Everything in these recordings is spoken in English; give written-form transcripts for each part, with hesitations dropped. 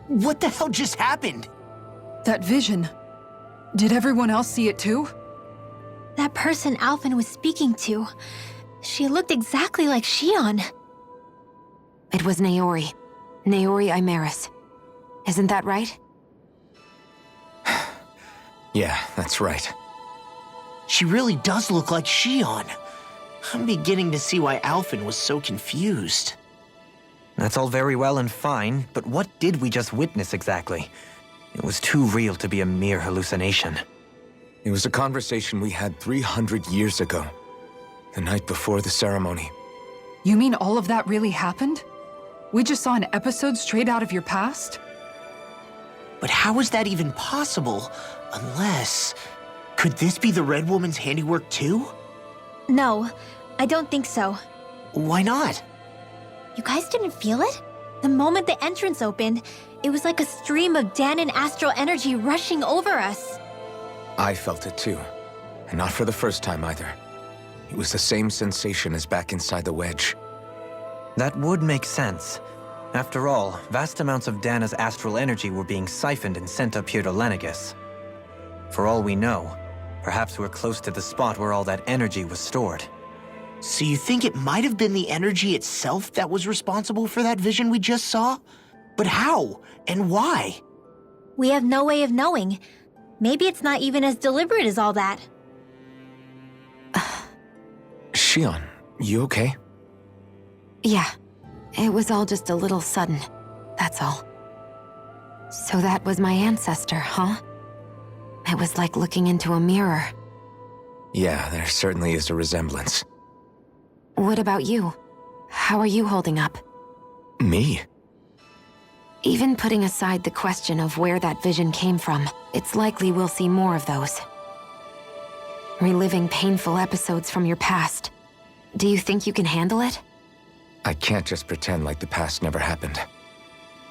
What the hell just happened? That vision. Did everyone else see it too? That person Alvin was speaking to, she looked exactly like Shion. It was Naori. Naori Imaris. Isn't that right? Yeah, that's right. She really does look like Shion. I'm beginning to see why Alvin was so confused. That's all very well and fine, but what did we just witness exactly? It was too real to be a mere hallucination. It was a conversation we had 300 years ago. The night before the ceremony. You mean all of that really happened? We just saw an episode straight out of your past? But how is that even possible? Unless... Could this be the Red Woman's handiwork too? No, I don't think so. Why not? You guys didn't feel it? The moment the entrance opened, it was like a stream of Dahnan astral energy rushing over us. I felt it too. And not for the first time either. It was the same sensation as back inside the wedge. That would make sense. After all, vast amounts of Dahna's astral energy were being siphoned and sent up here to Lenegus. For all we know, perhaps we're close to the spot where all that energy was stored. So you think it might have been the energy itself that was responsible for that vision we just saw? But how? And why? We have no way of knowing. Maybe it's not even as deliberate as all that. Shion, you okay? Yeah. It was all just a little sudden. That's all. So that was my ancestor, huh? It was like looking into a mirror. Yeah, there certainly is a resemblance. What about you? How are you holding up? Me? Even putting aside the question of where that vision came from, it's likely we'll see more of those. Reliving painful episodes from your past. Do you think you can handle it? I can't just pretend like the past never happened.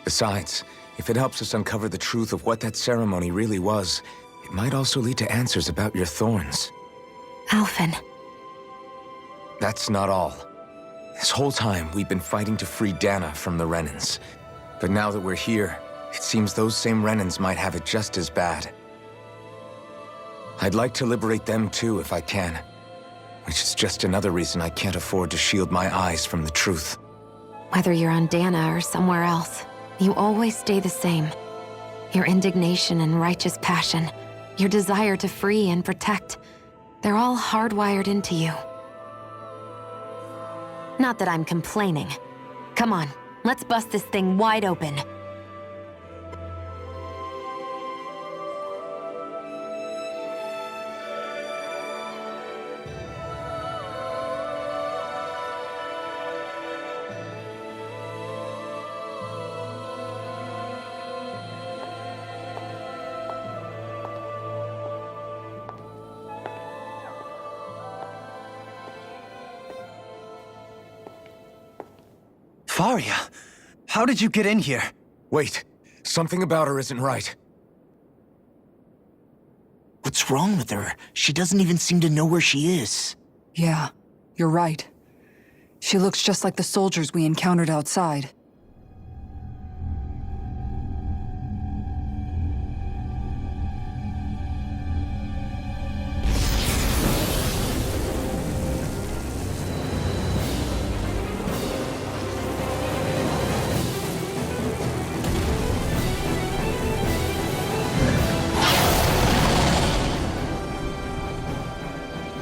Besides, if it helps us uncover the truth of what that ceremony really was, it might also lead to answers about your thorns. Alvin. That's not all. This whole time, we've been fighting to free Dahna from the Renans. But now that we're here, it seems those same Renans might have it just as bad. I'd like to liberate them too if I can. Which is just another reason I can't afford to shield my eyes from the truth. Whether you're on Dahna or somewhere else, you always stay the same. Your indignation and righteous passion, your desire to free and protect, they're all hardwired into you. Not that I'm complaining. Come on, let's bust this thing wide open. Faria, how did you get in here? Wait, something about her isn't right. What's wrong with her? She doesn't even seem to know where she is. Yeah, you're right. She looks just like the soldiers we encountered outside.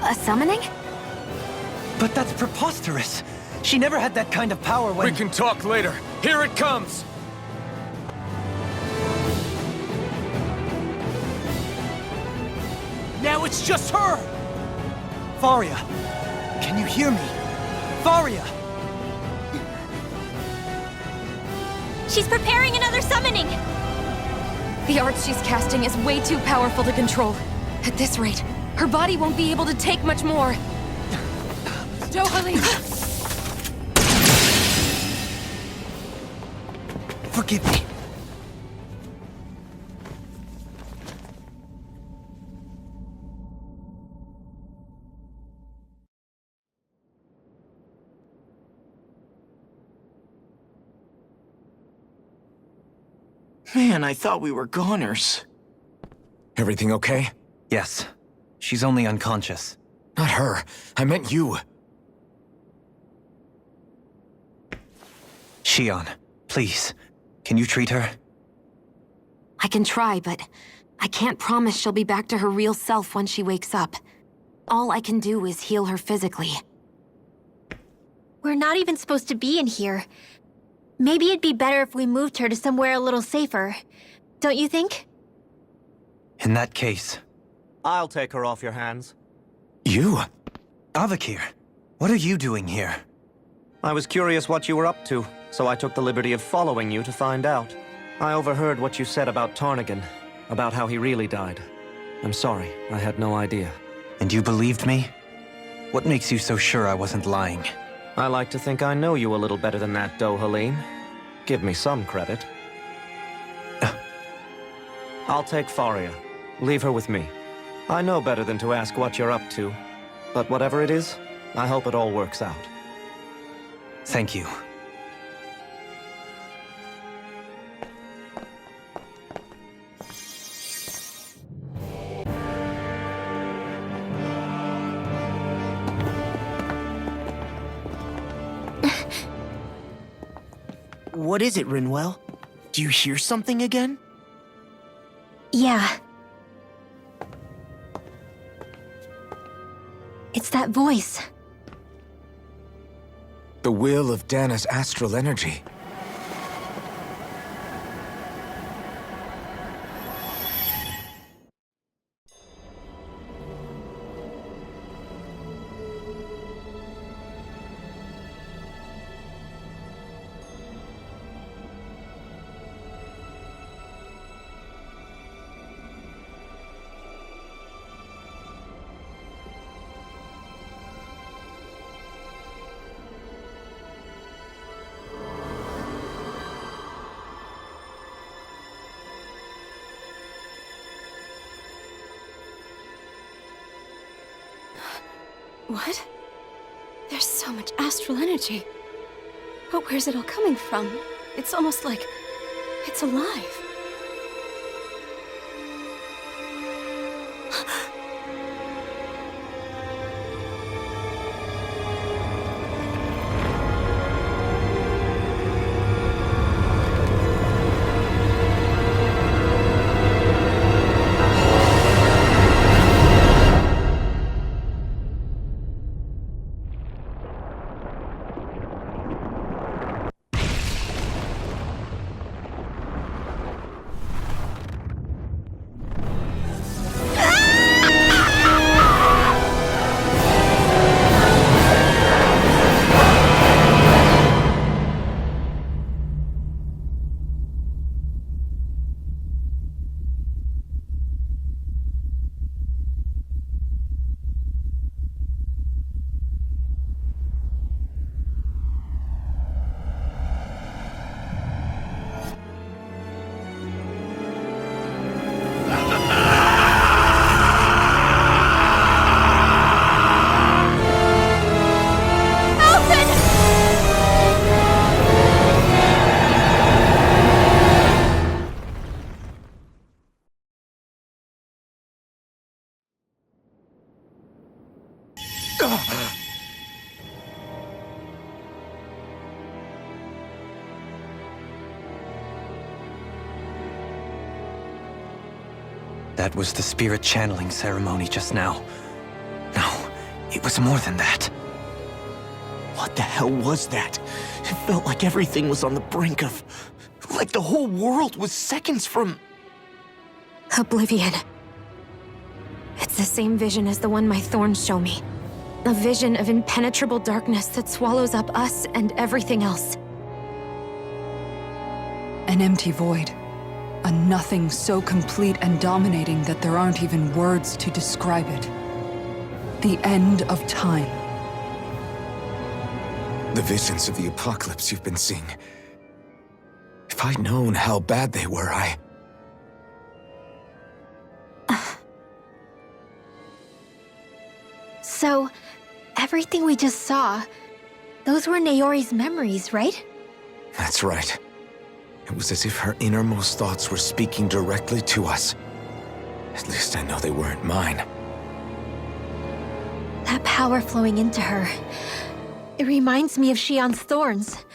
A summoning? But that's preposterous. She never had that kind of power when— We can talk later. Here it comes! Now it's just her! Faria, can you hear me? Faria! She's preparing another summoning! The art she's casting is way too powerful to control. At this rate, her body won't be able to take much more. Dohalim! Forgive me. Man, I thought we were goners. Everything okay? Yes. She's only unconscious. Not her. I meant you. Shion, please. Can you treat her? I can try, but I can't promise she'll be back to her real self when she wakes up. All I can do is heal her physically. We're not even supposed to be in here. Maybe it'd be better if we moved her to somewhere a little safer. Don't you think? In that case... I'll take her off your hands. You? Avakir, what are you doing here? I was curious what you were up to, so I took the liberty of following you to find out. I overheard what you said about Tarnigan, about how he really died. I'm sorry, I had no idea. And you believed me? What makes you so sure I wasn't lying? I like to think I know you a little better than that, Dohaleen. Give me some credit. I'll take Faria. Leave her with me. I know better than to ask what you're up to. But whatever it is, I hope it all works out. Thank you. What is it, Rinwell? Do you hear something again? Yeah. It's that voice. The will of Dahna's astral energy. What? There's so much astral energy. But where's it all coming from? It's almost like it's alive. That was the spirit channeling ceremony just now. No, it was more than that. What the hell was that? It felt like everything was on the brink of... like the whole world was seconds from... Oblivion. It's the same vision as the one my thorns show me. A vision of impenetrable darkness that swallows up us and everything else. An empty void. A nothing so complete and dominating that there aren't even words to describe it. The end of time. The visions of the apocalypse you've been seeing. If I'd known how bad they were, So, everything we just saw, those were Naori's memories, right? That's right. It was as if her innermost thoughts were speaking directly to us. At least I know they weren't mine. That power flowing into her. It reminds me of Xion's thorns.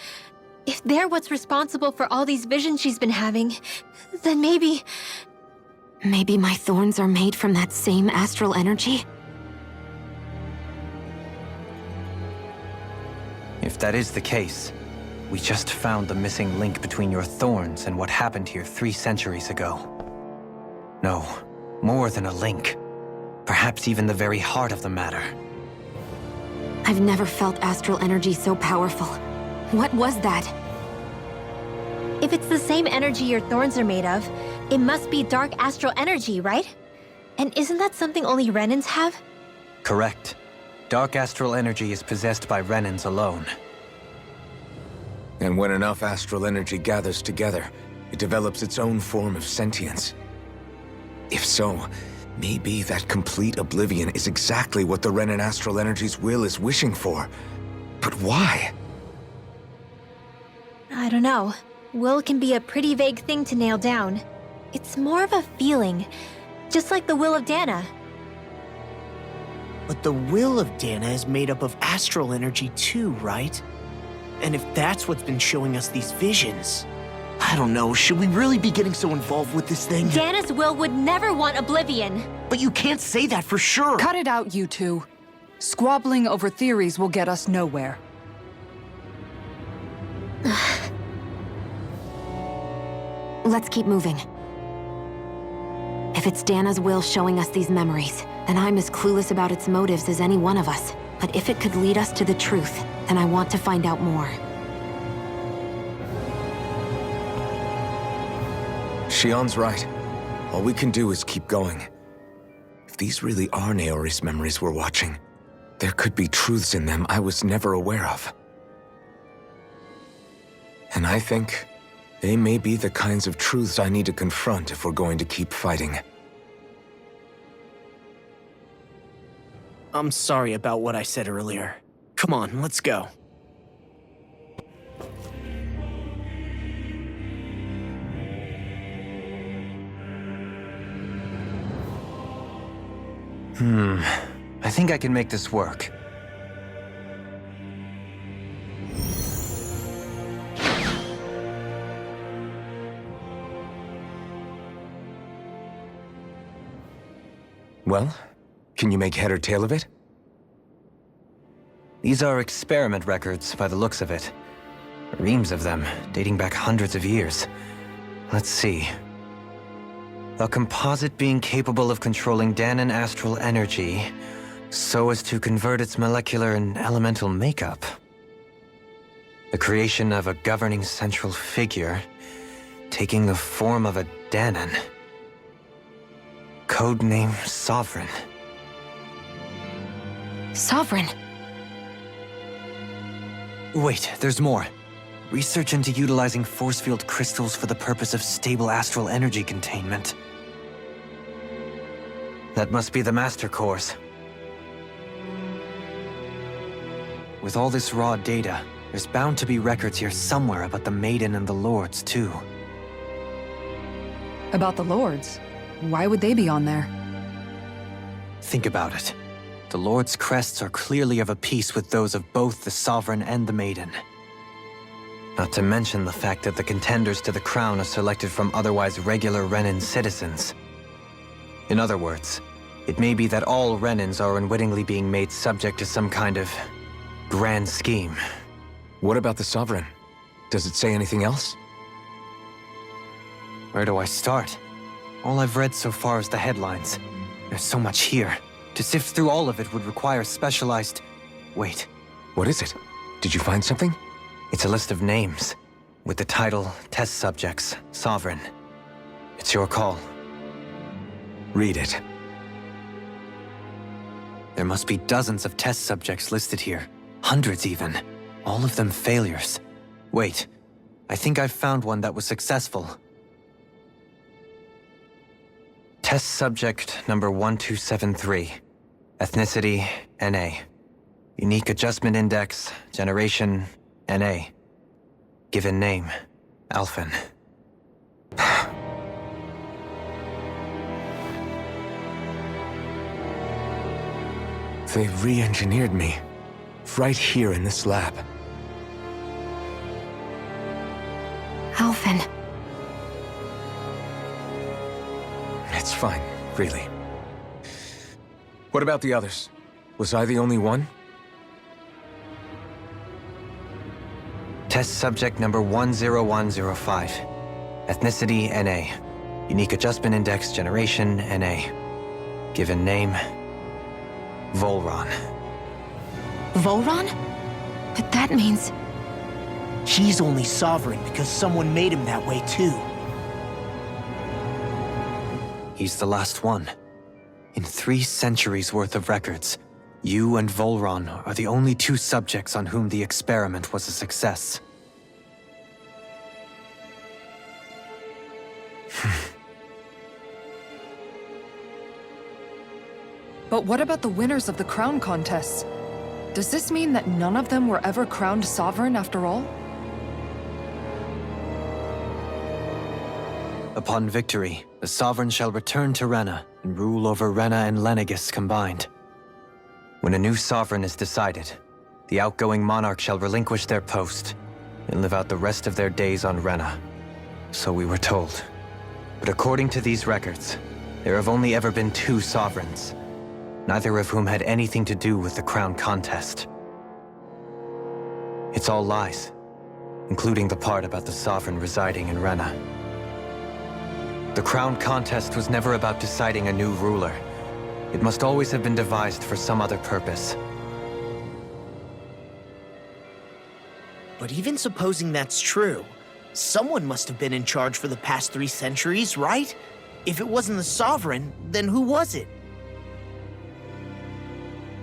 If they're what's responsible for all these visions she's been having, then maybe... Maybe my thorns are made from that same astral energy? If that is the case, we just found the missing link between your thorns and what happened here 3 centuries ago. No, more than a link. Perhaps even the very heart of the matter. I've never felt astral energy so powerful. What was that? If it's the same energy your thorns are made of, it must be dark astral energy, right? And isn't that something only Renans have? Correct. Dark astral energy is possessed by Renans alone. And when enough astral energy gathers together, it develops its own form of sentience. If so, maybe that complete oblivion is exactly what the Renan astral energy's will is wishing for. But why? I don't know. Will can be a pretty vague thing to nail down. It's more of a feeling, just like the will of Dahna. But the will of Dahna is made up of astral energy too, right? And if that's what's been showing us these visions... I don't know, should we really be getting so involved with this thing? Dahna's will would never want oblivion. But you can't say that for sure! Cut it out, you two. Squabbling over theories will get us nowhere. Let's keep moving. If it's Dahna's will showing us these memories, then I'm as clueless about its motives as any one of us. But if it could lead us to the truth, then I want to find out more. Xion's right. All we can do is keep going. If these really are Naori's memories we're watching, there could be truths in them I was never aware of. And I think they may be the kinds of truths I need to confront if we're going to keep fighting. I'm sorry about what I said earlier. Come on, let's go. I think I can make this work. Well, can you make head or tail of it? These are experiment records by the looks of it. Reams of them, dating back hundreds of years. Let's see. A composite being capable of controlling Dahnan astral energy so as to convert its molecular and elemental makeup. The creation of a governing central figure taking the form of a Dahnan. Codename Sovereign. Sovereign! Wait, there's more. Research into utilizing force field crystals for the purpose of stable astral energy containment. That must be the Master Cores. With all this raw data, there's bound to be records here somewhere about the Maiden and the Lords, too. About the Lords? Why would they be on there? Think about it. The Lord's crests are clearly of a piece with those of both the Sovereign and the Maiden. Not to mention the fact that the contenders to the crown are selected from otherwise regular Renan citizens. In other words, it may be that all Renans are unwittingly being made subject to some kind of grand scheme. What about the Sovereign? Does it say anything else? Where do I start? All I've read so far is the headlines. There's so much here. To sift through all of it would require specialized... Wait. What is it? Did you find something? It's a list of names, with the title, Test Subjects, Sovereign. It's your call. Read it. There must be dozens of test subjects listed here. Hundreds even. All of them failures. Wait, I think I've found one that was successful. Test subject number 1273. Ethnicity, NA. Unique adjustment index, generation, NA. Given name, Alphen. They re-engineered me. Right here in this lab. Alphen. It's fine, really. What about the others? Was I the only one? Test subject number 10105. Ethnicity, NA. Unique Adjustment Index, Generation, NA. Given name, Volron. Volron? But that means... He's only sovereign because someone made him that way too. He's the last one. In 3 centuries worth of records, you and Volron are the only 2 subjects on whom the experiment was a success. But what about the winners of the crown contests? Does this mean that none of them were ever crowned sovereign after all? Upon victory, the sovereign shall return to Rena and rule over Rena and Lenegis combined. When a new sovereign is decided, the outgoing monarch shall relinquish their post and live out the rest of their days on Rena. So we were told. But according to these records, there have only ever been 2 sovereigns, neither of whom had anything to do with the crown contest. It's all lies, including the part about the sovereign residing in Rena. The crown contest was never about deciding a new ruler. It must always have been devised for some other purpose. But even supposing that's true, someone must have been in charge for the past 3 centuries, right? If it wasn't the sovereign, then who was it?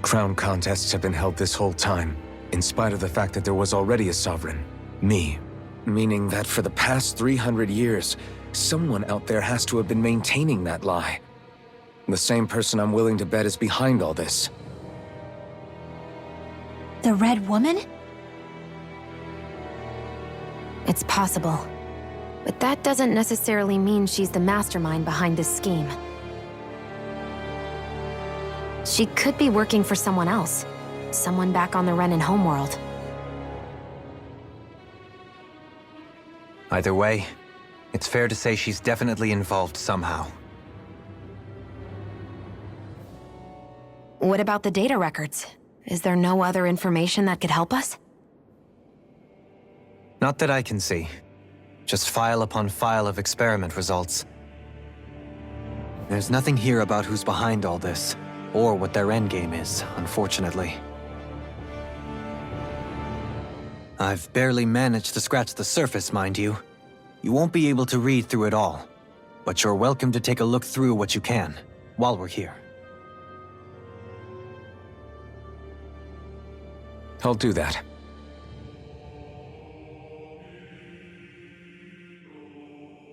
Crown contests have been held this whole time, in spite of the fact that there was already a sovereign. Me. Meaning that for the past 300 years, someone out there has to have been maintaining that lie. The same person I'm willing to bet is behind all this. The Red Woman? It's possible. But that doesn't necessarily mean she's the mastermind behind this scheme. She could be working for someone else. Someone back on the Renan homeworld. Either way, it's fair to say she's definitely involved somehow. What about the data records? Is there no other information that could help us? Not that I can see. Just file upon file of experiment results. There's nothing here about who's behind all this, or what their endgame is, unfortunately. I've barely managed to scratch the surface, mind you. You won't be able to read through it all, but you're welcome to take a look through what you can, while we're here. I'll do that.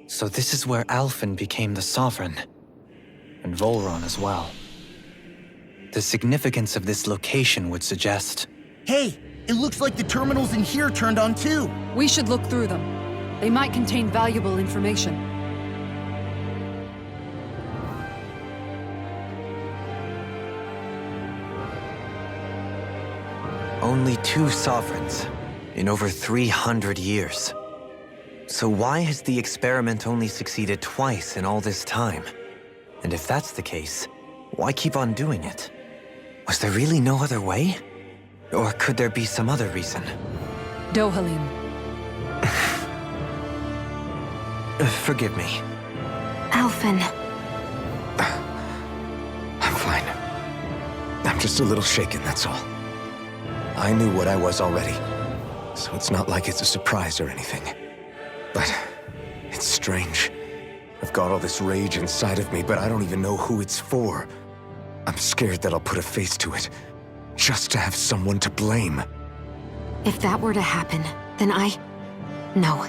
So this is where Alphen became the Sovereign, and Volron as well. The significance of this location would suggest... Hey, it looks like the terminals in here turned on too. We should look through them. They might contain valuable information. Only 2 sovereigns in over 300 years. So why has the experiment only succeeded twice in all this time? And if that's the case, why keep on doing it? Was there really no other way? Or could there be some other reason? Dohalim. Forgive me. Alphen. I'm fine. I'm just a little shaken, that's all. I knew what I was already, so it's not like it's a surprise or anything. But it's strange. I've got all this rage inside of me, but I don't even know who it's for. I'm scared that I'll put a face to it, just to have someone to blame. If that were to happen, then No.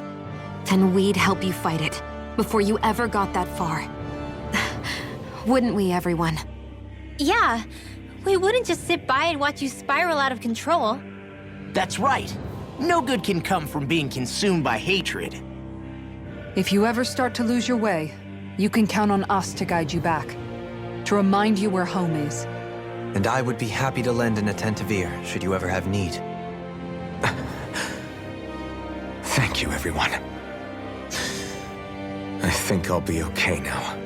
Then we'd help you fight it, before you ever got that far. Wouldn't we, everyone? Yeah. We wouldn't just sit by and watch you spiral out of control. That's right. No good can come from being consumed by hatred. If you ever start to lose your way, you can count on us to guide you back. To remind you where home is. And I would be happy to lend an attentive ear, should you ever have need. Thank you, everyone. I think I'll be okay now.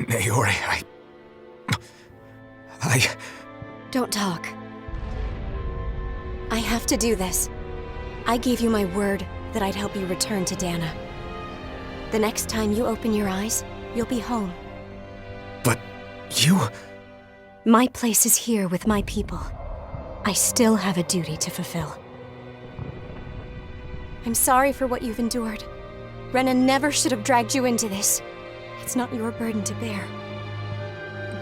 Naori, Don't talk. I have to do this. I gave you my word that I'd help you return to Dahna. The next time you open your eyes, you'll be home. But you... My place is here with my people. I still have a duty to fulfill. I'm sorry for what you've endured. Rena never should have dragged you into this. It's not your burden to bear.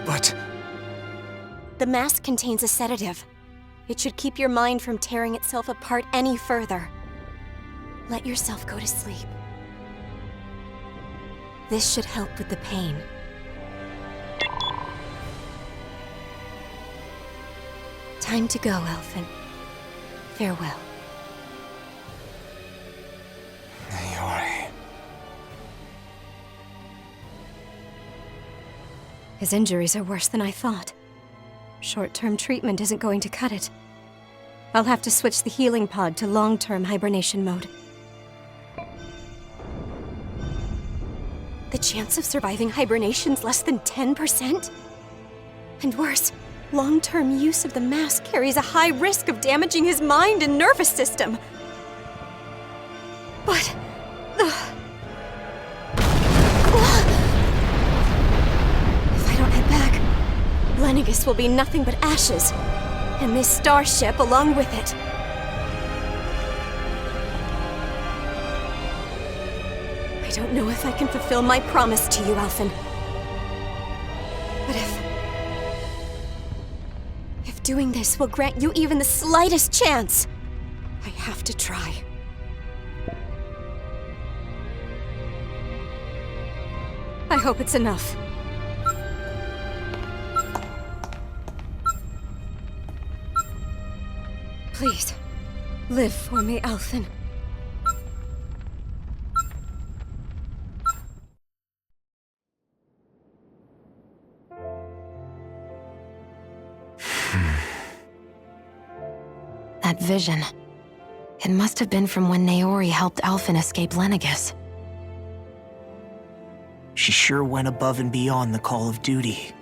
But... The mask contains a sedative. It should keep your mind from tearing itself apart any further. Let yourself go to sleep. This should help with the pain. Time to go, Elfin. Farewell. Naori... His injuries are worse than I thought. Short-term treatment isn't going to cut it. I'll have to switch the healing pod to long-term hibernation mode. The chance of surviving hibernation's less than 10%? And worse, long-term use of the mask carries a high risk of damaging his mind and nervous system. But... If I don't head back, Lenegis will be nothing but ashes, and this starship along with it. I don't know if I can fulfill my promise to you, Alphen. But if doing this will grant you even the slightest chance, I have to try. I hope it's enough. Please, live for me, Alphen. That vision. It must have been from when Naori helped Alphen escape Lenegis. She sure went above and beyond the call of duty.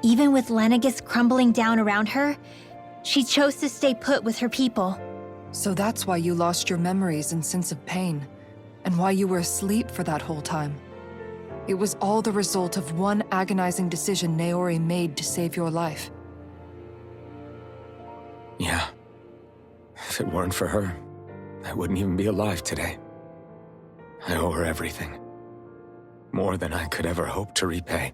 Even with Lenegis crumbling down around her, she chose to stay put with her people. So that's why you lost your memories and sense of pain, and why you were asleep for that whole time. It was all the result of one agonizing decision Naori made to save your life. Yeah. If it weren't for her, I wouldn't even be alive today. I owe her everything. More than I could ever hope to repay.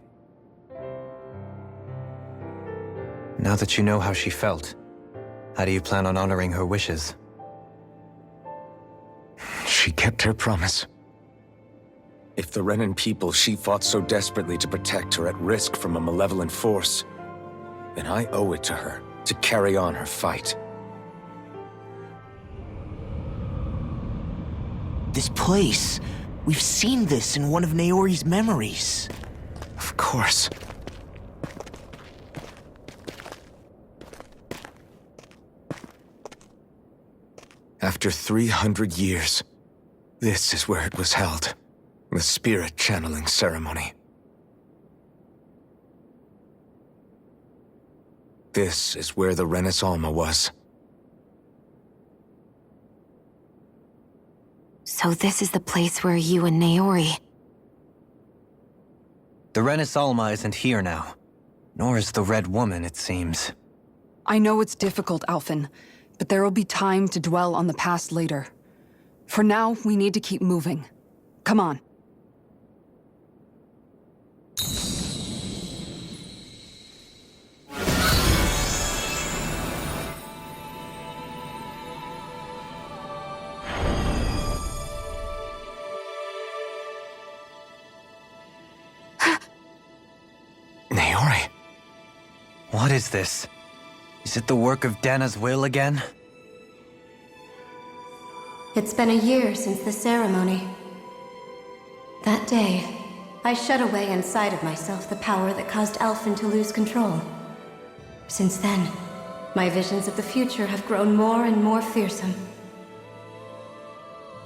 Now that you know how she felt, how do you plan on honoring her wishes? She kept her promise. If the Renan people she fought so desperately to protect are at risk from a malevolent force, then I owe it to her to carry on her fight. This place... We've seen this in one of Naori's memories. Of course. After 300 years, this is where it was held. The spirit channeling ceremony. This is where the Renis Alma was. So this is the place where you and Naori... The Renis Alma isn't here now. Nor is the Red Woman, it seems. I know it's difficult, Alphen, but there will be time to dwell on the past later. For now, we need to keep moving. Come on. Naori. What is this? Is it the work of Dana's will again? It's been a year since the ceremony. That day, I shut away inside of myself the power that caused Alphen to lose control. Since then, my visions of the future have grown more and more fearsome.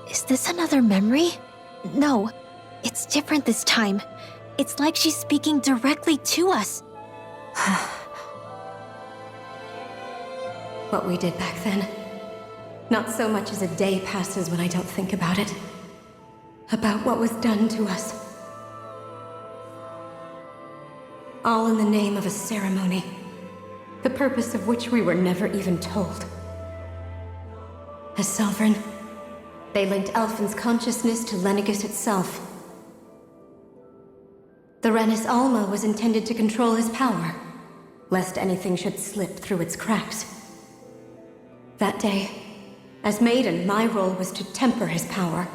Is this another memory? No, it's different this time. It's like she's speaking directly to us. What we did back then. Not so much as a day passes when I don't think about it. About what was done to us. All in the name of a ceremony, the purpose of which we were never even told. As Sovereign, they linked Alphen's consciousness to Lenegis itself. The Renis Alma was intended to control his power, lest anything should slip through its cracks. That day, as Maiden, my role was to temper his power.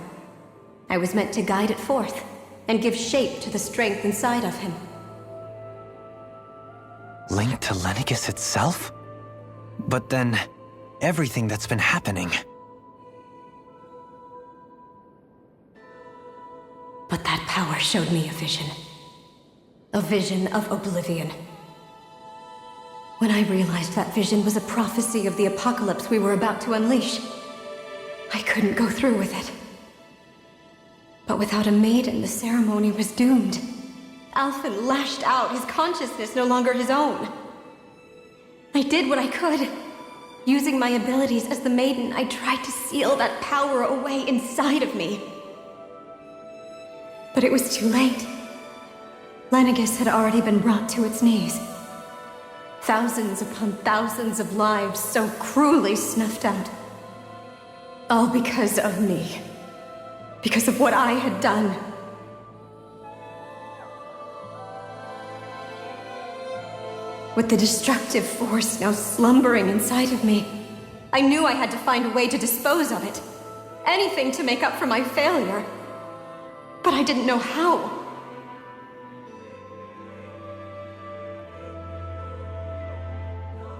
I was meant to guide it forth, and give shape to the strength inside of him. Linked to Lenegis itself? But then, everything that's been happening... But that power showed me a vision. A vision of oblivion. When I realized that vision was a prophecy of the apocalypse we were about to unleash, I couldn't go through with it. But without a maiden, the ceremony was doomed. Alphen lashed out, his consciousness no longer his own. I did what I could. Using my abilities as the maiden, I tried to seal that power away inside of me. But it was too late. Lenegis had already been brought to its knees. Thousands upon thousands of lives so cruelly snuffed out. All because of me. Because of what I had done. With the destructive force now slumbering inside of me, I knew I had to find a way to dispose of it. Anything to make up for my failure. But I didn't know how.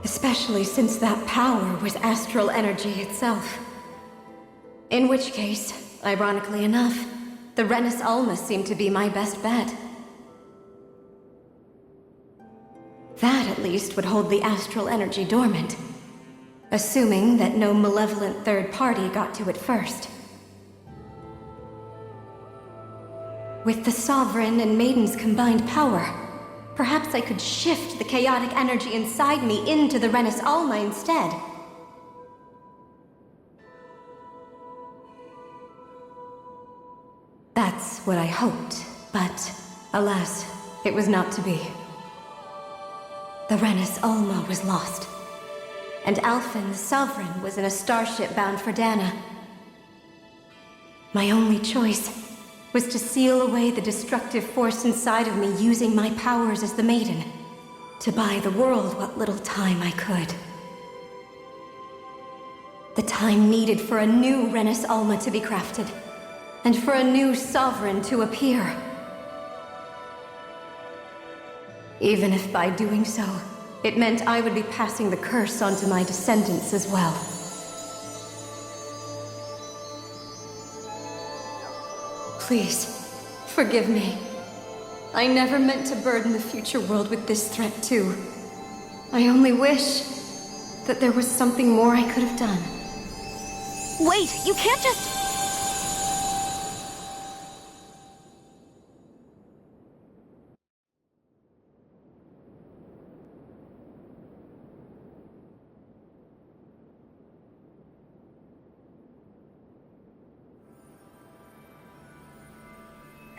Especially since that power was astral energy itself. In which case, ironically enough, the Renis Alma seemed to be my best bet. That, at least, would hold the astral energy dormant. Assuming that no malevolent third party got to it first. With the Sovereign and Maiden's combined power, perhaps I could shift the chaotic energy inside me into the Renis Alma instead. That's what I hoped, but alas, it was not to be. The Renis Alma was lost, and Alphen, the Sovereign, was in a starship bound for Dahna. My only choice was to seal away the destructive force inside of me using my powers as the Maiden, to buy the world what little time I could. The time needed for a new Renis Alma to be crafted, and for a new Sovereign to appear. Even if by doing so, it meant I would be passing the curse on to my descendants as well. Please, forgive me. I never meant to burden the future world with this threat too. I only wish that there was something more I could have done. Wait, you can't just...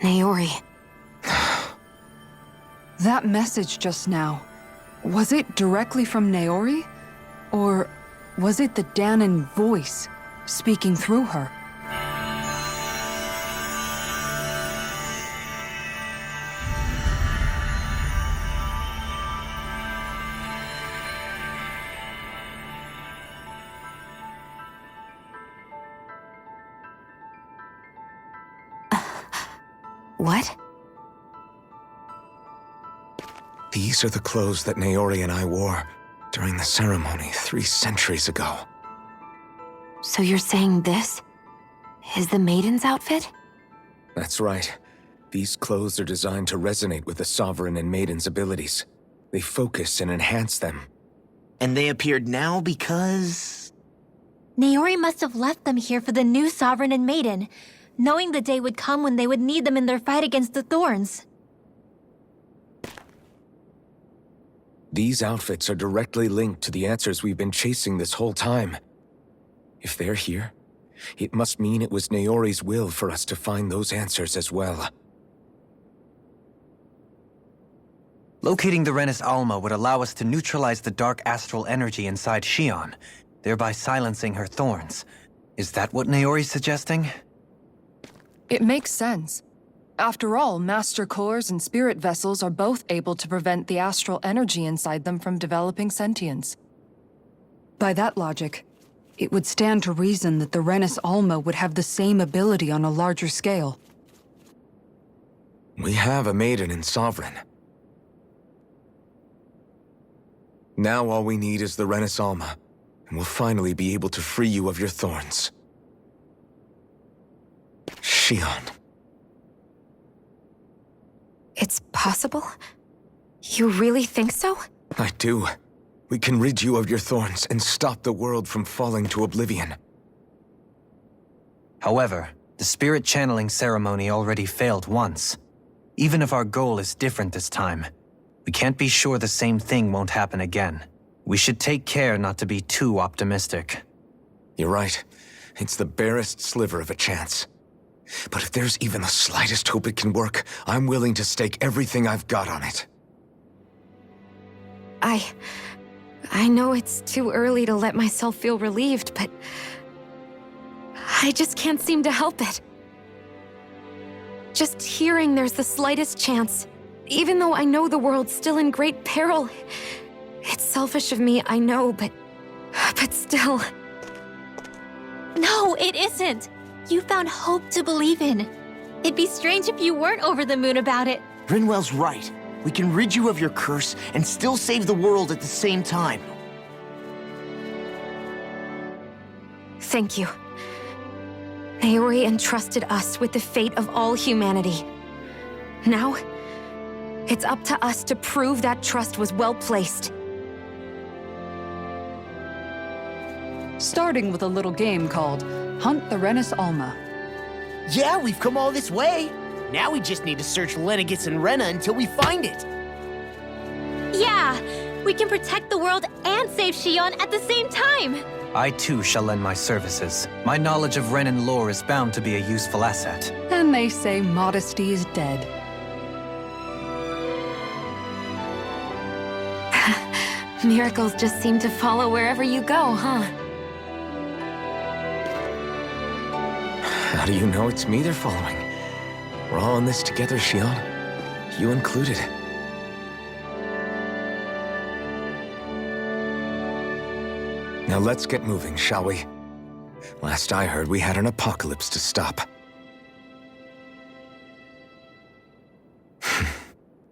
Naori. That message just now, was it directly from Naori? Or was it the Dahnan voice speaking through her? What? These are the clothes that Naori and I wore during the ceremony 3 centuries ago. So you're saying this is the maiden's outfit? That's right. These clothes are designed to resonate with the Sovereign and Maiden's abilities. They focus and enhance them. And they appeared now because... Naori must have left them here for the new Sovereign and Maiden, knowing the day would come when they would need them in their fight against the Thorns. These outfits are directly linked to the answers we've been chasing this whole time. If they're here, it must mean it was Naori's will for us to find those answers as well. Locating the Renis Alma would allow us to neutralize the dark astral energy inside Shion, thereby silencing her thorns. Is that what Naori's suggesting? It makes sense. After all, Master Cores and Spirit Vessels are both able to prevent the astral energy inside them from developing sentience. By that logic, it would stand to reason that the Renis Alma would have the same ability on a larger scale. We have a Maiden and Sovereign. Now all we need is the Renis Alma, and we'll finally be able to free you of your thorns. Shion. It's possible? You really think so? I do. We can rid you of your thorns and stop the world from falling to oblivion. However, the spirit channeling ceremony already failed once. Even if our goal is different this time, we can't be sure the same thing won't happen again. We should take care not to be too optimistic. You're right. It's the barest sliver of a chance. But if there's even the slightest hope it can work, I'm willing to stake everything I've got on it. I know it's too early to let myself feel relieved, but I just can't seem to help it. Just hearing there's the slightest chance, even though I know the world's still in great peril. It's selfish of me, I know, but still. No, it isn't. You found hope to believe in. It'd be strange if you weren't over the moon about it. Rinwell's right. We can rid you of your curse and still save the world at the same time. Thank you. Naori entrusted us with the fate of all humanity. Now, it's up to us to prove that trust was well placed. Starting with a little game called Hunt the Renis Alma. Yeah, we've come all this way. Now we just need to search Lenegis and Rena until we find it. Yeah, we can protect the world and save Shion at the same time. I too shall lend my services. My knowledge of Renan lore is bound to be a useful asset. And they say modesty is dead. Miracles just seem to follow wherever you go, huh? How do you know it's me they're following? We're all in this together, Shion. You included. Now let's get moving, shall we? Last I heard, we had an apocalypse to stop.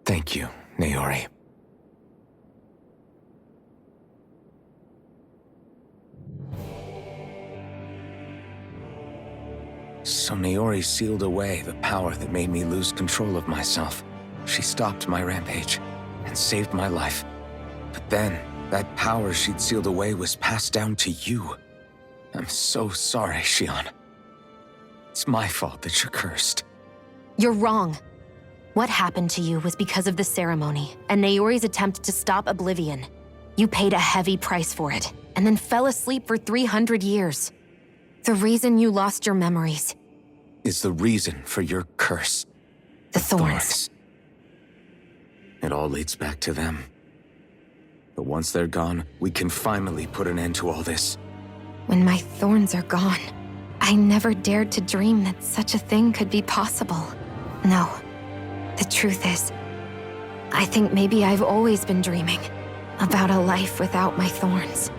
Thank you, Naori. So Naori sealed away the power that made me lose control of myself. She stopped my rampage and saved my life. But then, that power she'd sealed away was passed down to you. I'm so sorry, Shion. It's my fault that you're cursed. You're wrong. What happened to you was because of the ceremony and Naori's attempt to stop oblivion. You paid a heavy price for it, and then fell asleep for 300 years. The reason you lost your memories is the reason for your curse. The thorns. It all leads back to them. But once they're gone, we can finally put an end to all this. When my thorns are gone, I never dared to dream that such a thing could be possible. No, the truth is, I think maybe I've always been dreaming about a life without my thorns.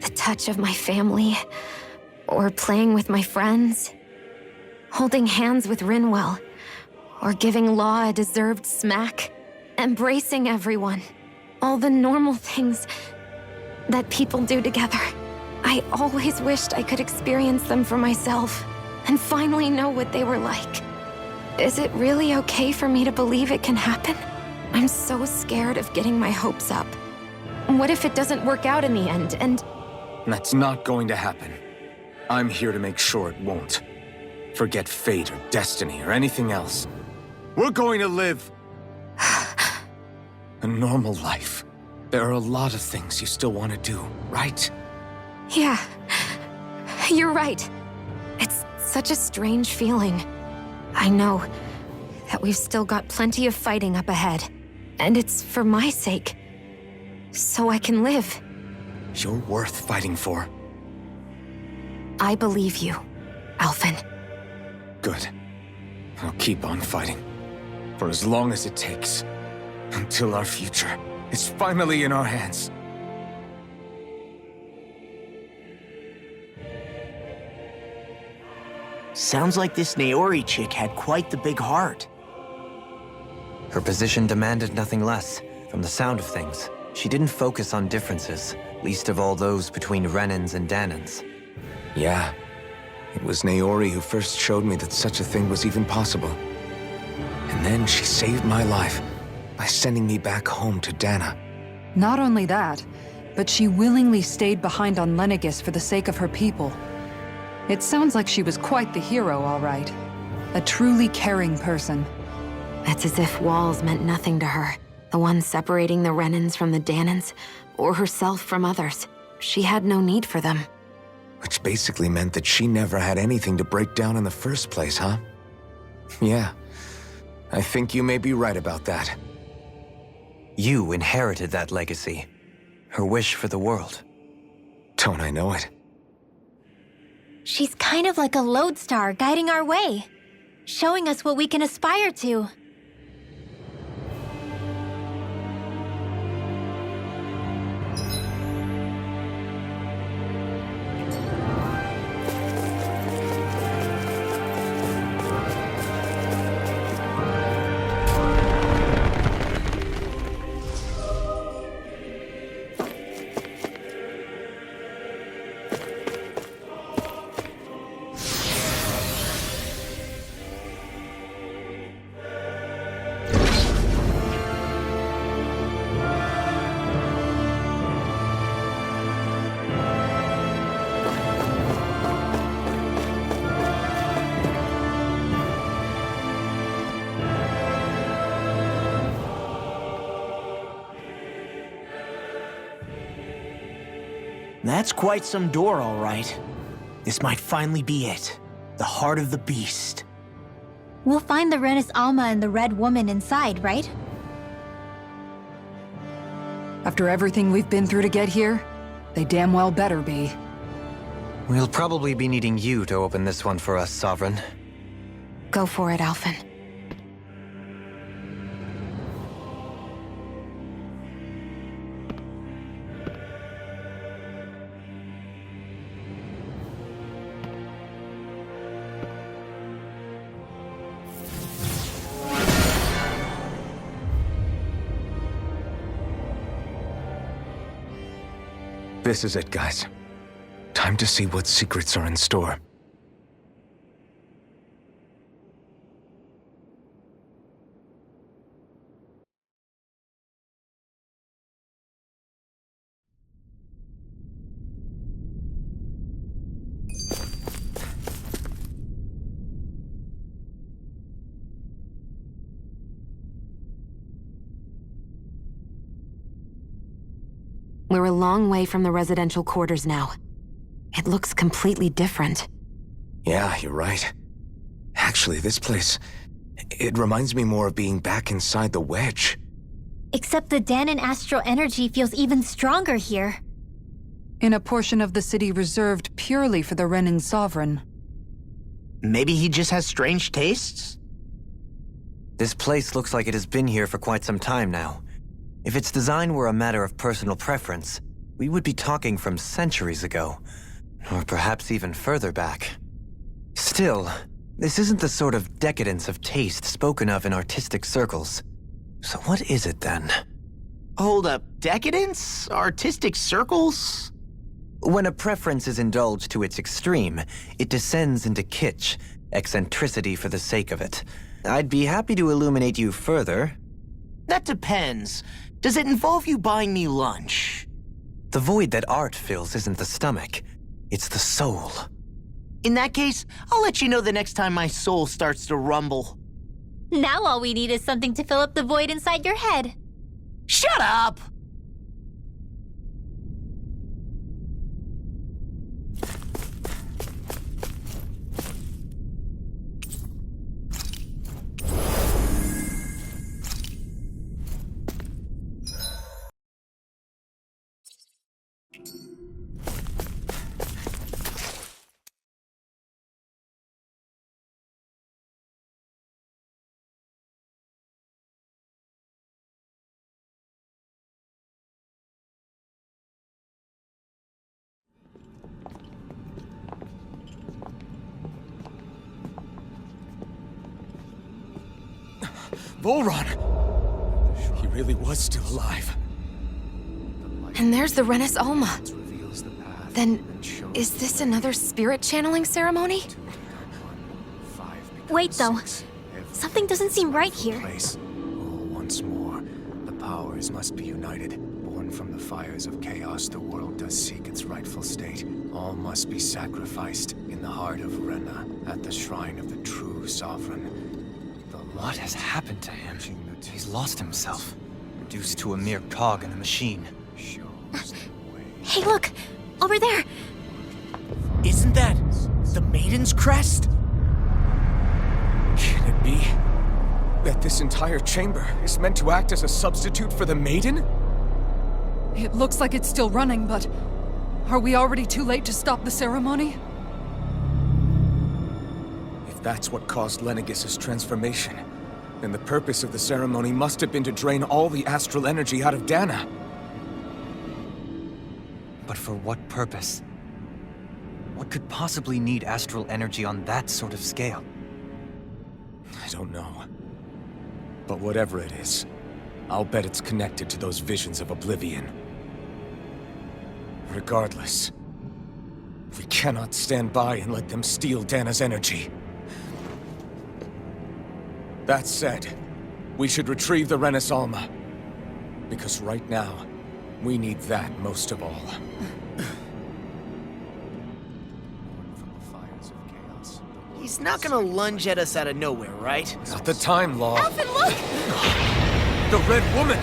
The touch of my family, or playing with my friends, holding hands with Rinwell, or giving Law a deserved smack. embracing everyone. All the normal things that people do together. I always wished I could experience them for myself and finally know what they were like. Is it really okay for me to believe it can happen? I'm so scared of getting my hopes up. What if it doesn't work out in the end, and... That's not going to happen. I'm here to make sure it won't. Forget fate or destiny or anything else. We're going to live a normal life. There are a lot of things you still want to do, right? Yeah, you're right. It's such a strange feeling. I know that we've still got plenty of fighting up ahead, and it's for my sake, so I can live. You're worth fighting for. I believe you, Alphen. Good. I'll keep on fighting. For as long as it takes. Until our future is finally in our hands. Sounds like this Naori chick had quite the big heart. Her position demanded nothing less. From the sound of things, she didn't focus on differences, least of all those between Renans and Dahnans. Yeah. It was Naori who first showed me that such a thing was even possible. And then she saved my life by sending me back home to Dahna. Not only that, but she willingly stayed behind on Lenegis for the sake of her people. It sounds like she was quite the hero, all right. A truly caring person. It's as if walls meant nothing to her. The ones separating the Renans from the Dahnans, or herself from others. She had no need for them. Which basically meant that she never had anything to break down in the first place, huh? Yeah. I think you may be right about that. You inherited that legacy. Her wish for the world. Don't I know it? She's kind of like a lodestar guiding our way, showing us what we can aspire to. That's quite some door, all right. This might finally be it. The heart of the beast. We'll find the Renis Alma and the Red Woman inside, right? After everything we've been through to get here, they damn well better be. We'll probably be needing you to open this one for us, Sovereign. Go for it, Alphen. This is it, guys. Time to see what secrets are in store. We're a long way from the residential quarters now. It looks completely different. Yeah, you're right. Actually, this place... it reminds me more of being back inside the wedge. Except the Dahnan astral energy feels even stronger here. In a portion of the city reserved purely for the Renin Sovereign. Maybe he just has strange tastes? This place looks like it has been here for quite some time now. If its design were a matter of personal preference, we would be talking from centuries ago. Or perhaps even further back. Still, this isn't the sort of decadence of taste spoken of in artistic circles. So what is it then? Hold up, decadence? Artistic circles? When a preference is indulged to its extreme, it descends into kitsch, eccentricity for the sake of it. I'd be happy to illuminate you further. That depends. Does it involve you buying me lunch? The void that art fills isn't the stomach, it's the soul. In that case, I'll let you know the next time my soul starts to rumble. Now all we need is something to fill up the void inside your head. Shut up! Volron! He really was still alive. And there's the Renis Alma. Then, is this another spirit channeling ceremony? Wait, though. Something doesn't seem right here. Once more, the powers must be united. Born from the fires of chaos, the world does seek its rightful state. All must be sacrificed in the heart of Rena, at the shrine of the true sovereign. What has happened to him? He's lost himself, reduced to a mere cog in a machine. Hey, look! Over there! Isn't that the Maiden's crest? Can it be that this entire chamber is meant to act as a substitute for the Maiden? It looks like it's still running, but are we already too late to stop the ceremony? If that's what caused Lenegis' transformation, then the purpose of the ceremony must have been to drain all the astral energy out of Dahna. But for what purpose? What could possibly need astral energy on that sort of scale? I don't know. But whatever it is, I'll bet it's connected to those visions of oblivion. Regardless, we cannot stand by and let them steal Dahna's energy. That said, we should retrieve the Renis Alma. Because right now, we need that most of all. He's not gonna lunge at us out of nowhere, right? Not the time, Law. Alvin, look! The Red Woman!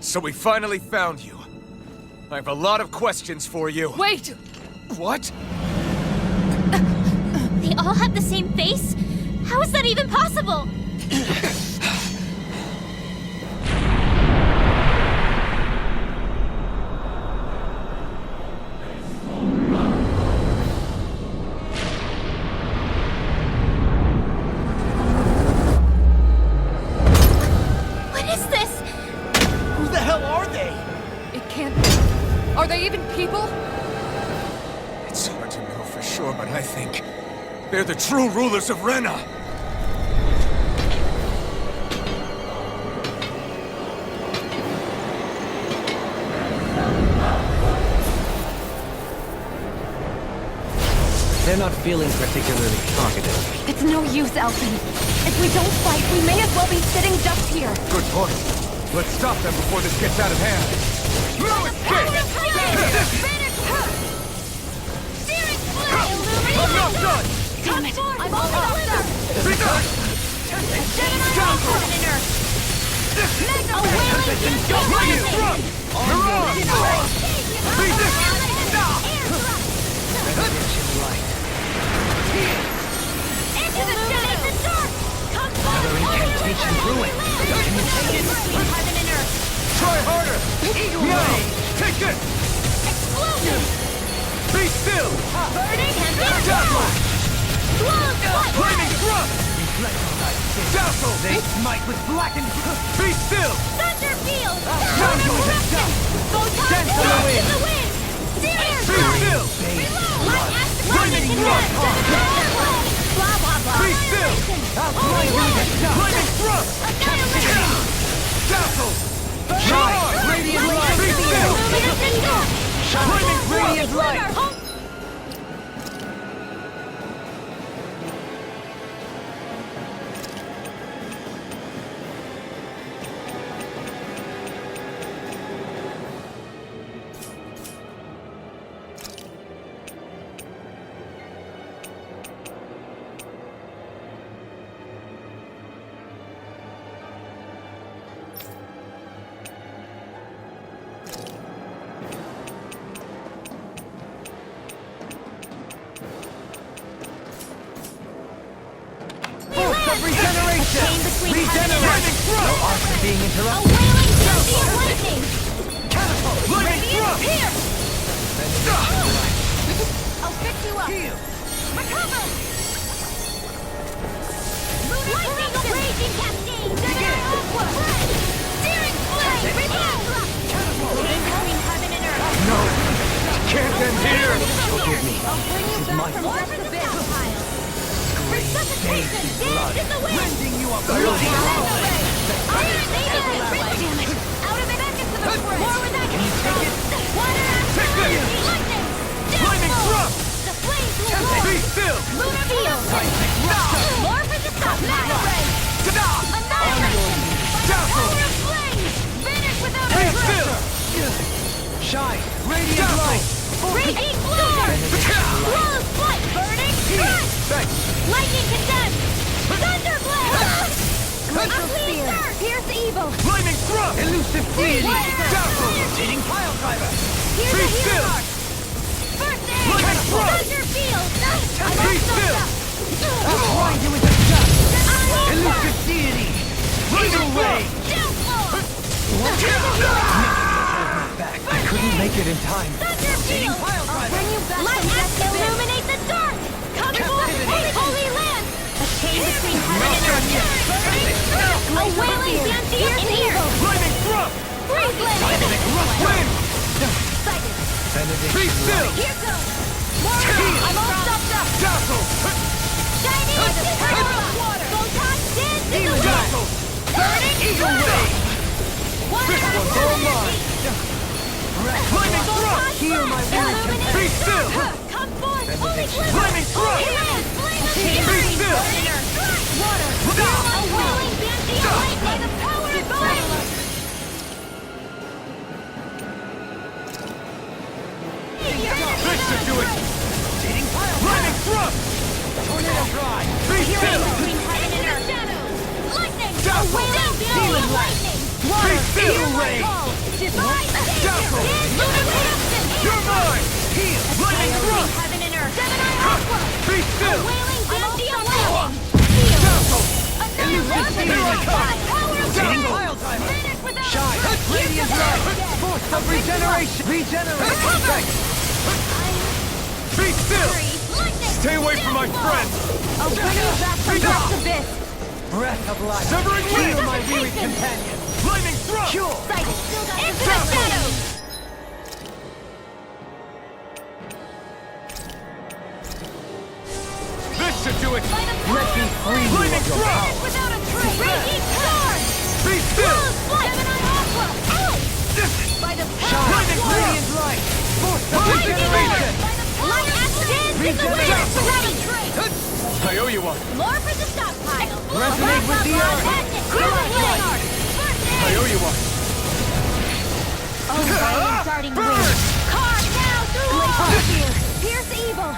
So we finally found you. I have a lot of questions for you. Wait! What? They all have the same face? How is that even possible? What is this? Who the hell are they? It can't be. Are they even people? It's hard to know for sure, but I think they're the true rulers of Rena. They're not feeling particularly talkative. It's no use, Elton. If we don't fight, we may as well be sitting ducks here. Good point. Let's stop them before this gets out of hand. No escape! I'm not done! Damn it! I'm almost there! Be done! A wailing Run! You're on! Be this! Into the shadows and dark! Come forward! Incantation ruin. Can you take it? Heaven and earth! Try harder! Now! Take this! Explosion! Be still! Burning and Dazzle! Swallowed blood! Flaming thrust! Dazzle! They smite with blackened... Be still! Thunder field! Dazzle! Photon Dance on the blast in wind! the wind! Searing Be still! Reload! My astral Flaming thrust! Blah blah blah! Be still! Annihilation! Holy land! Lightning thrust! Annihilation! Dazzle! Shine! Radiant light! Be still! Lightning radiant light! Regeneration! No arcs are being A interrupted. wailing sea of lightning! Catapult! Lightning Radiant thrust! pierce! I'll fix you up! Recover! Lightning raging cascade! Aqua! Searing flame! Incoming heaven and earth! No! Can't end here! Forgive me. I'll bring you back from my the stockpile! Resuscitation! Dance in the wind! Rending you up! Iron Native! Damn it! Out of it, back into the fray! More with that! Can you take it? Water Take this! Lightning! Lightning thrust! The flames will Be roar! still! Lunar field! More for the stockpile! Annihilation! Dazzle! Power of flames! Vanish without a Be trace! still! Shine! Radiant light! Raging blur! Flawless flight! Burning strike! Thanks! Lightning condemned! Thunderblade! Glacial Clean spear! surf! Pierce evil! Lightning thrust! Elusive deity! Dazzle! Rotating pile driver! Here's Be a hero still! mark! First aid! Lightning thrust! Thunder field! Be still! I'll grind you into dust! Elusive deity! Lightning Away! thrust! I couldn't make it in time. Thunder field! Pile driver! Bring you back Light illuminate the dark! Come forth, holy land! A chain between heaven and earth! A wailing Banshee in evil! Lightning thrust! Freeze land! Wind! Sighted! Be still! Here goes! I'm all stopped up! Dazzle! Shining by the power of water! Photon dance in the wind! Dazzle! Burning Eagle ray! Water This one's all mine! Lightning thrust! Hear my Illuminate! Be still! Come forth! Holy glimmer! Lightning thrust! Holy land! Flame of Be fury! still! Burning earth! Water! A wailing Banshee of light by the power of flame! This should do it! Lightning thrust! Tornado drive! Be still! Between heaven and earth! Shadows! Lightning! A Dazzle! wailing Banshee of lightning! Be still! Hear my call! Divine Dazzle! illumination! You're mine! Lightning thrust! Heaven and earth! Gemini Aqua! Be still! Wailing Banshee of lightning! Feel! Dazzle! Annihilation! Here I come! Power of Dazzle! Pile driver! Vanish without Shine! a trace! Radiant light! Force of regeneration! Regeneration! Be still! Lightning! Stay away from my friends! I'll bring you back from Dazzle! this abyss! Breath of life! Severing wind! Heal my weary companion! Lightning thrust! Cure! Sighted! Into the shadows! This should do it! By the power Let me of free flame! you Lightning of your thrust! power! Without a trace! Raging sword! Be still! Gemini Aqua! Out! By the power of Lightning water! Radiant light! Force of Lightning regeneration! By the power of dance in the wind! Dazzle! Ready trace! I owe you one! More for the stockpile! Resonate with the earth! I owe you one! Oh, violent darting wind! Carve now through all! Pierce evil!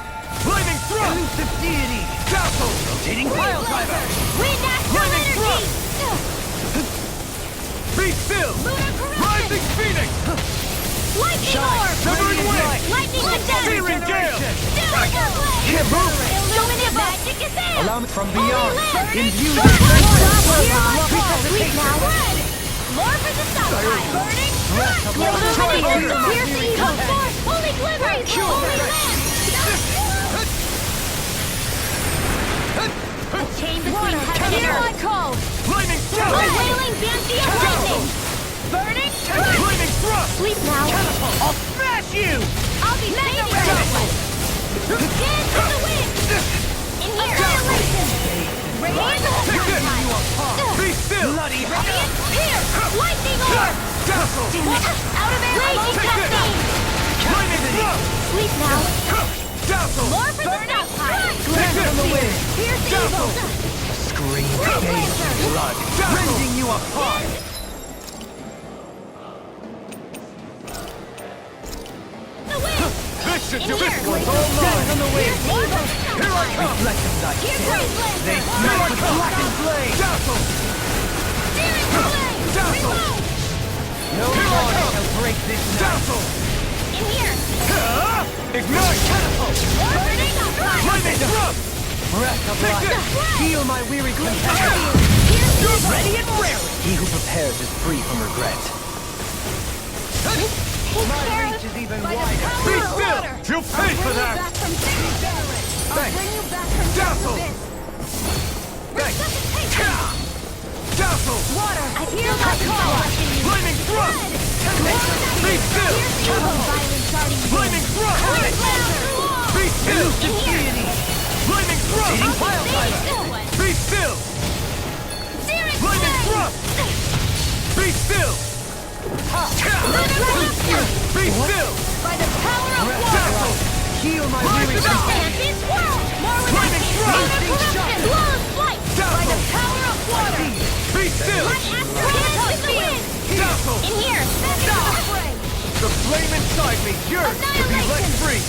Lightning thrust! Elusive deity! Dazzle! Rotating pile driver! Wind astral Lightning energy! Be still! Lunar corruption! Rising Phoenix! Lightning orb! Severing wind! Lightning condemned! Searing gale! Silver blade! Illuminative magic is there! Allow me from beyond! Imbue Hear with my call! strength! Sweep now! Red! More for the stockpile! Burning strike! Illuminate! Pierce evil! Force! Holy glimmer! Holy land! A chain between heaven and earth! Hear my call! Lightning A thrust! wailing Banshee of lightning! Burning strike! Lightning thrust! Sleep now! I'll smash you! I'll be mega ready! Dance in the wind! In here! Annihilation! Radiant Lightning orb! Dazzle! Damn it! Out of air! Raging cascade! Sleep now! Dazzle! More for the stockpile! Glare from the wind! Here's evil! Scream fades to blood, rending you apart! The wind! This should do In it! here! All mine on the wind! Here's evil! Here I come! Reflecting light. Here's Graceland! They smite with blackened blade! Dazzle! Steering away! Dazzle! Reload! No one shall break this night! Dazzle! In here! Ignite! Catapult! Orbiting strike! Lightning thrust! Breath of life! Heal my weary companion! Here's You're evil! ready and rare! He who prepares is free from regret. My reach is even wider. Be still! You'll pay for that! Back from I'll bring you back from Dazzle! Resuscitation! Dazzle! Water! I hear my call! Lightning thrust! Be still! Lightning thrust! Be still! Lightning thrust! Be still! Lightning thrust! Be still! Be still! By the power of water! Dazzle! Heal my Rise weary it up! Stand its world! More Lightning thrust! corruption! Long flight! By the power of water! Be still! Asteroid the wind! Dazzle! In here! The flame inside me yearns to be let free!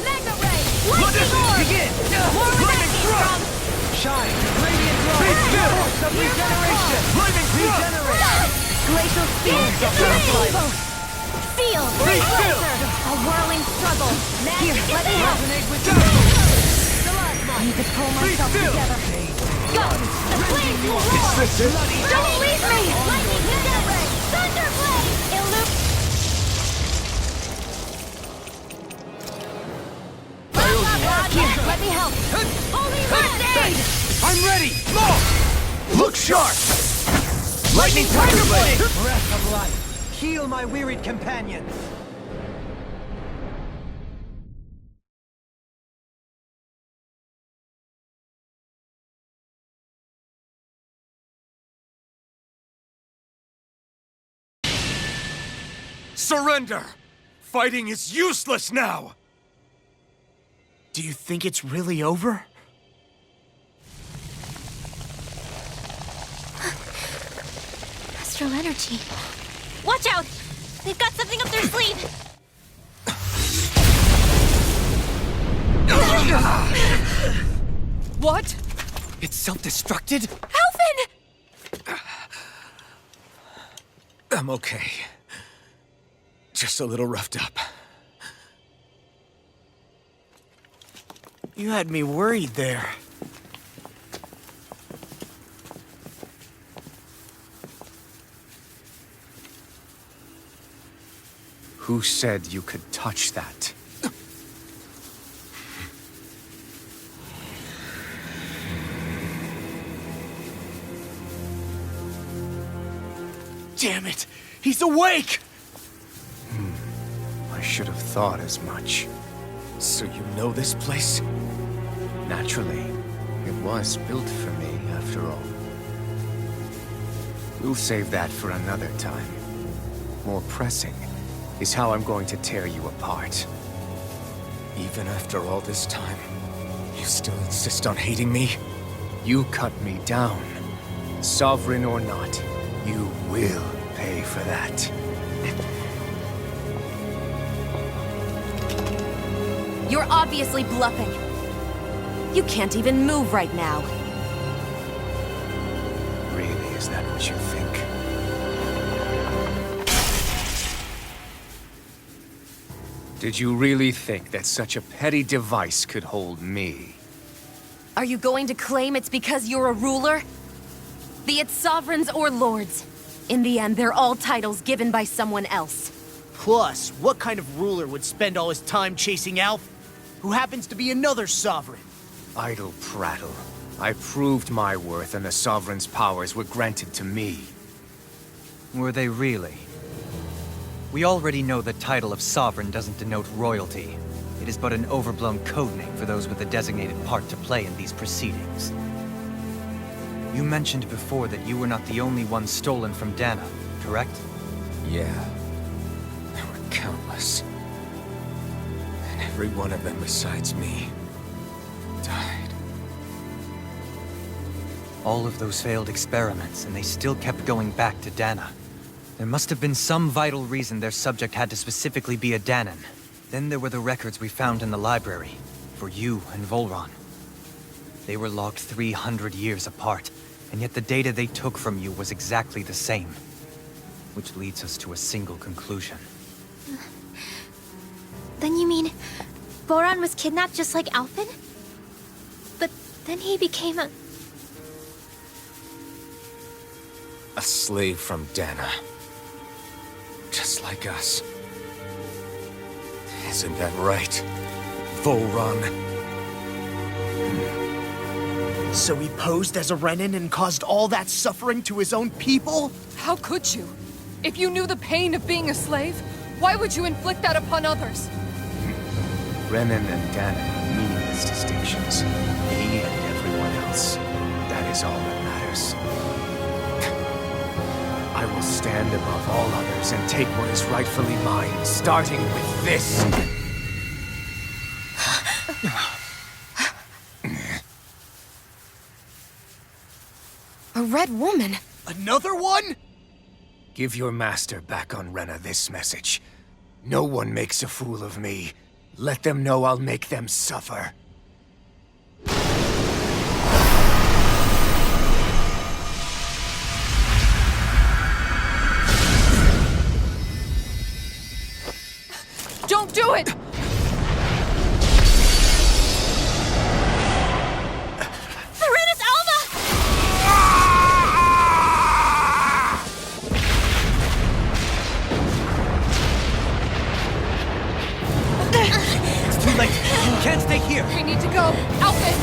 Mega ray! Let Lightning it orb! begin! More Lightning thrust! Shine, radiant Be light! still! Force of regeneration! Lightning thrust! Regenerate! Glacial speed! Dazzle! Feel! Be still! A whirling struggle! Here, let me help! Resonate with I need to pull myself still! together. Go! The flames will roar! This is Don't leave me! Lightning mega ray! Thunder blade! Illup! Here, let me help! Holy first aid! I'm ready! More! Look sharp! Lightning Tiger Blade! breath of life! Heal my wearied companions! Surrender! Fighting is useless now! Do you think it's really over? Astral energy. Watch out! They've got something up their sleeve! What? It's self-destructed? Alvin! I'm okay. Just a little roughed up. You had me worried there. Who said you could touch that? Damn it! He's awake! I should have thought as much. So you know this place? Naturally. It was built for me, after all. We'll save that for another time. More pressing is how I'm going to tear you apart. Even after all this time, you still insist on hating me? You cut me down. Sovereign or not, you will pay for that. You're obviously bluffing. You can't even move right now. Really, is that what you think? Did you really think that such a petty device could hold me? Are you going to claim it's because you're a ruler? Be it sovereigns or lords. In the end, they're all titles given by someone else. Plus, what kind of ruler would spend all his time chasing Alf, who happens to be another sovereign? Idle prattle. I proved my worth and the Sovereign's powers were granted to me. Were they really? We already know the title of Sovereign doesn't denote royalty. It is but an overblown codename for those with a designated part to play in these proceedings. You mentioned before that you were not the only one stolen from Dahna, correct? Yeah. There were countless. And every one of them besides me died. All of those failed experiments, and they still kept going back to Dahna. There must have been some vital reason their subject had to specifically be a Dahnan. Then there were the records we found in the library, for you and Volron. They were logged 300 years apart, and yet the data they took from you was exactly the same. Which leads us to a single conclusion. Then you mean Boran was kidnapped just like Alphen? But then he became a slave from Dahna. Just like us. Isn't that right, Volron? So he posed as a Renan and caused all that suffering to his own people? How could you? If you knew the pain of being a slave, why would you inflict that upon others? Renan and Dahna are meaningless distinctions. Me and everyone else. That is all that matters. I will stand above all others and take what is rightfully mine, starting with this. A red woman? Another one? Give your master back on Rena this message. No one makes a fool of me. Let them know I'll make them suffer. Don't do it! Serenus Alva! It's too late! You can't stay here! We need to go! Alphen!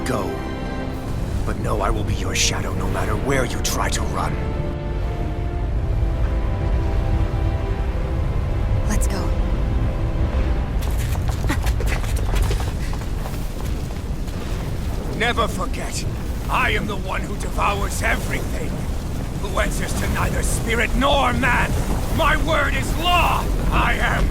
Go. But know I will be your shadow no matter where you try to run. Let's go. Never forget, I am the one who devours everything. Who answers to neither spirit nor man. My word is law. I am...